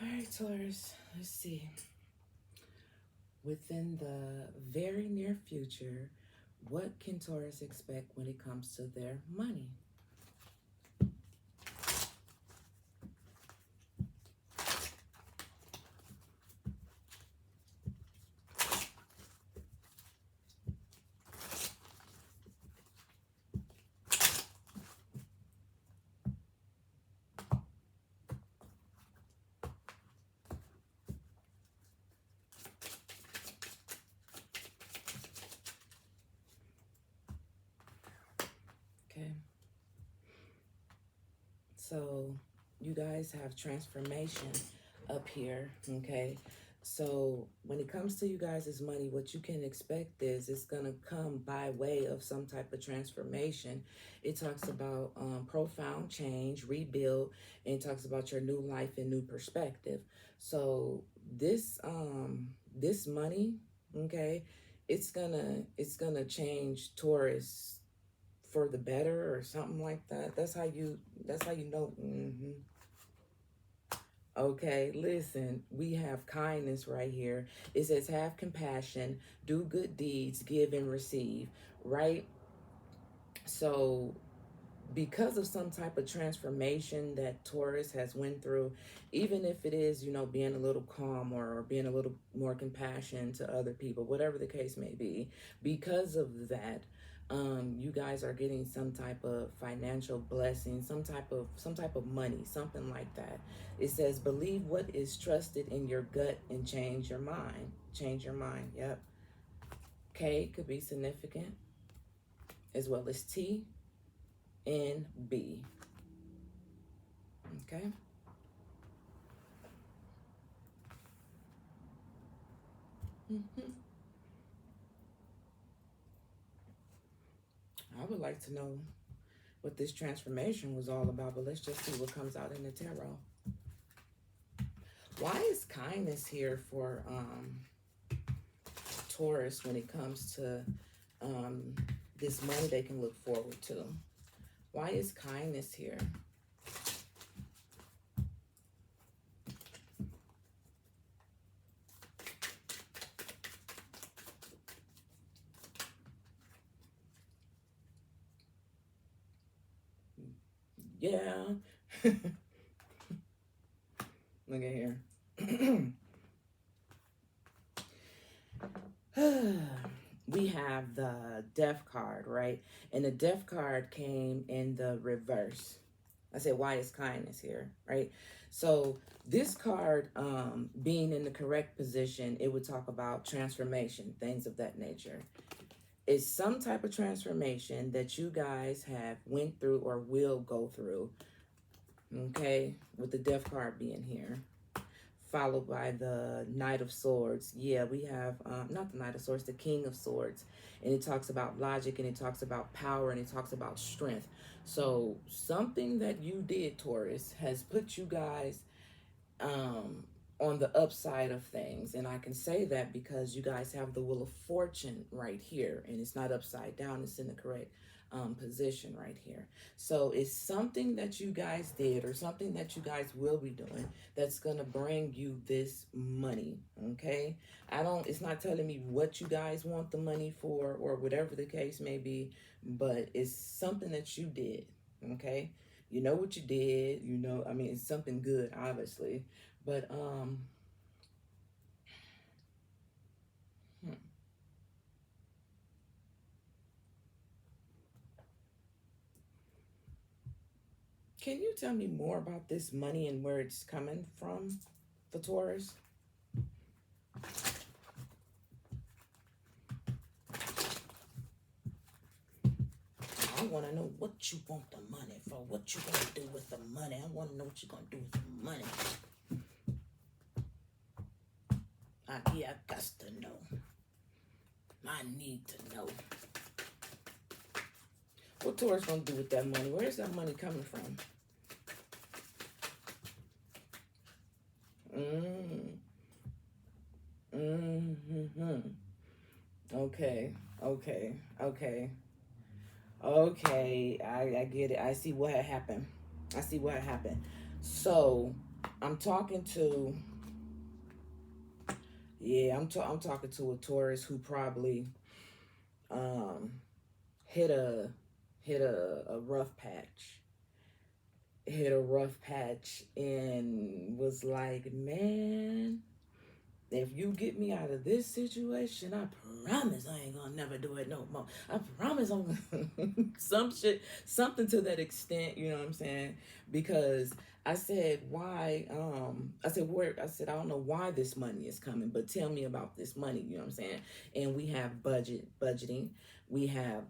All right, Taurus, let's see. Within the very near future, what can Taurus expect when it comes to their money? Okay, so you guys have transformation up here, okay? So when it comes to you guys' money, what you can expect is it's gonna come by way of some type of transformation. It talks about profound change, rebuild, and it talks about your new life and new perspective. So this money, okay, it's gonna change Taurus for the better or something like that. That's how you know. Okay, listen, we have kindness right here. It says, have compassion, do good deeds, give and receive, right? So, because of some type of transformation that Taurus has went through, even if it is, being a little calmer or being a little more compassionate to other people, whatever the case may be, because of that, you guys are getting some type of financial blessing, some type of money, something like that. It says, believe what is trusted in your gut and change your mind. Change your mind. Yep. K could be significant, as well as T and B. Okay. hmm I would like to know what this transformation was all about, but let's just see what comes out in the tarot. Why is kindness here for Taurus when it comes to um, this money they can look forward to? Why is kindness here? Yeah. Look at here. We have the death card, right? And the death card came in the reverse. I said, why is kindness here, right? So this card being in the correct position, it would talk about transformation, things of that nature. It's some type of transformation that you guys have went through or will go through, okay? With the death card being here, followed by the Knight of Swords. Yeah, we have, not the Knight of Swords, the King of Swords. And it talks about logic, and it talks about power, and it talks about strength. So something that you did, Taurus, has put you guys on the upside of things. And I can say that because you guys have the Wheel of Fortune right here, and it's not upside down, it's in the correct position right here. So it's something that you guys did or something that you guys will be doing that's going to bring you this money. Okay. It's not telling me what you guys want the money for or whatever the case may be, but it's something that you did. Okay. You know what you did, I mean, it's something good, obviously, but hmm. Can you tell me more about this money and where it's coming from, the Taurus? I want to know what you want the money for, what you going to do with the money. I want to know what you're going to do with the money. Yeah, I got to know. I need to know. What Taurus going to do with that money? Where's that money coming from? Mm. Mm-hmm. Okay. Okay. Okay. Okay. I get it. I see what happened. I see what happened. So I'm talking to, yeah, I'm talking to a Taurus who probably um hit a hit a rough patch, hit a rough patch, and was like, man, if you get me out of this situation, I promise I ain't gonna never do it no more. I promise I'm gonna some shit, something to that extent. You know what I'm saying? Because I said, why? I said, where? I said, I don't know why this money is coming, but tell me about this money. You know what I'm saying? And we have budgeting. We have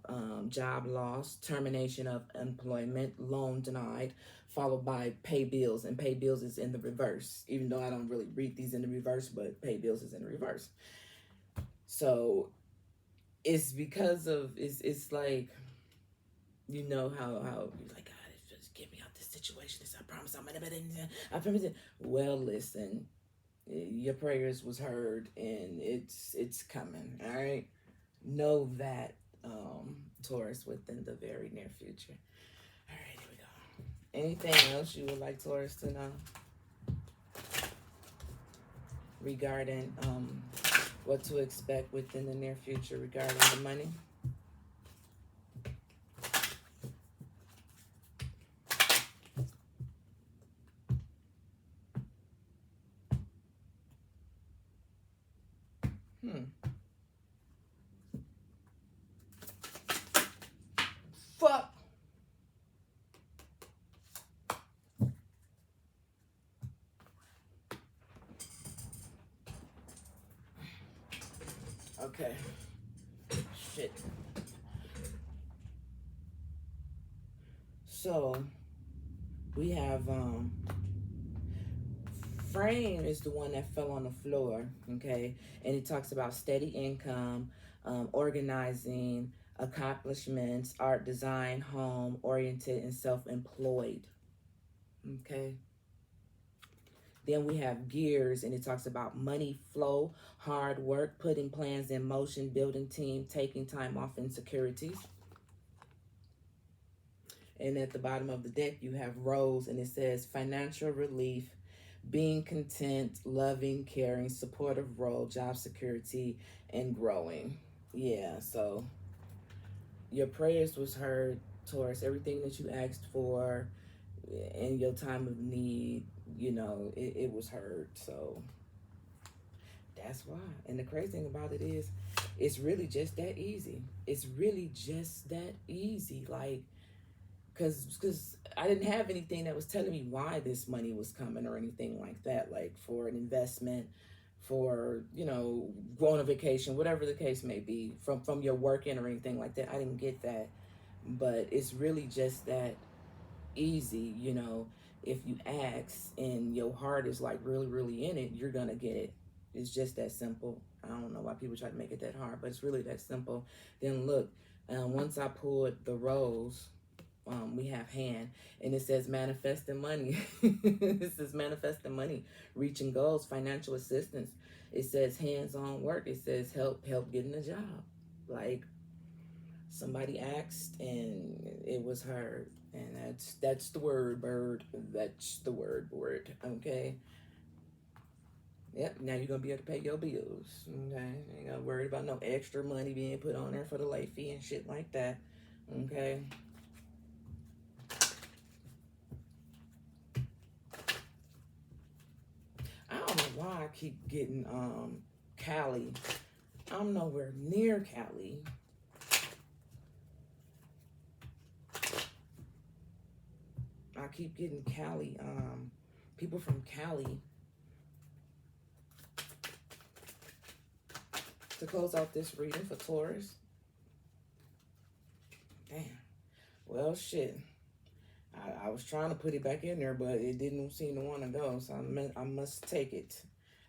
job loss, termination of employment, loan denied, followed by pay bills, and pay bills is in the reverse, even though I don't really read these in the reverse, but pay bills is in the reverse. So it's because of, it's like, you know how you're like, God, just get me out this situation. I promise I'm gonna, I promise it. Well, listen, your prayers was heard, and it's coming. All right, know that, Taurus, within the very near future. All right, here we go. Anything else you would like Taurus to know regarding what to expect within the near future regarding the money? Hmm. Fuck. Okay. Shit. So we have frame is the one that fell on the floor, okay? And it talks about steady income, organizing, accomplishments, art, design, home, oriented, and self-employed, okay? Then we have gears, and it talks about money flow, hard work, putting plans in motion, building team, taking time off, insecurities. And at the bottom of the deck, you have rows, and it says financial relief, being content, loving, caring, supportive role, job security, and growing. Yeah, so your prayers was heard, Taurus. Everything that you asked for in your time of need, it was heard. So that's why. And the crazy thing about it is, it's really just that easy. It's really just that easy. Like, because I didn't have anything that was telling me why this money was coming or anything like that, like for an investment, for going on vacation, whatever the case may be, from your working or anything like that. I didn't get that, but it's really just that easy. If you ask and your heart is like really really in it, you're gonna get it. It's just that simple. I don't know why people try to make it that hard, but it's really that simple. Then look, once I pulled the rose, we have hand, and it says manifesting money. It says manifesting money, reaching goals, financial assistance. It says hands-on work. It says help getting a job. Like, somebody asked and it was heard, and that's the word, bird. That's the word, okay. Yep, now you're gonna be able to pay your bills. Okay, you ain't gotta worry about no extra money being put on there for the late fee and shit like that. Okay. I don't know why I keep getting Cali. I'm nowhere near Cali. I keep getting Cali, people from Cali to close out this reading for Taurus. Damn. Well, shit. I was trying to put it back in there, but it didn't seem to want to go, so I must take it.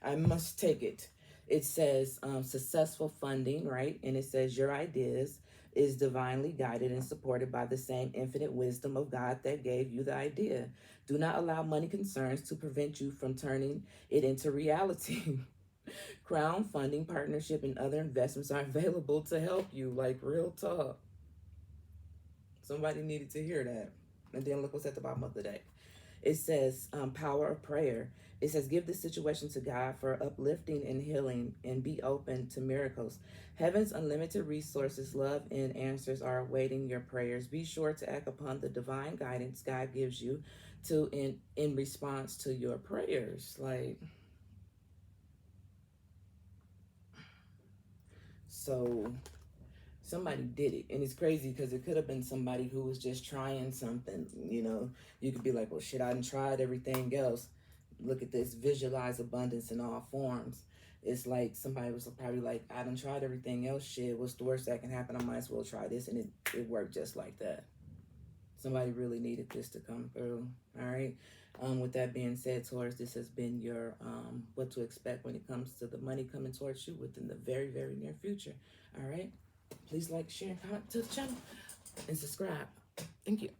I must take it. It says successful funding, right? And it says your ideas is divinely guided and supported by the same infinite wisdom of God that gave you the idea. Do not allow money concerns to prevent you from turning it into reality. Crowdfunding, partnership, and other investments are available to help you, like real talk. Somebody needed to hear that. And then look what's at the bottom of the deck. It says power of prayer. It says give the situation to God for uplifting and healing, and be open to miracles. Heaven's unlimited resources, love, and answers are awaiting your prayers. Be sure to act upon the divine guidance God gives you to in response to your prayers. Like, so somebody did it, and it's crazy because it could have been somebody who was just trying something. You could be like, well, shit, I done tried everything else. Look at this, visualize abundance in all forms. It's like somebody was probably like, I done tried everything else. Shit, what's the worst that can happen? I might as well try this. And it worked just like that. Somebody really needed this to come through. All right. With that being said, Taurus, this has been your what to expect when it comes to the money coming towards you within the very, very near future. All right. Please like, share, and comment to the channel, and subscribe. Thank you.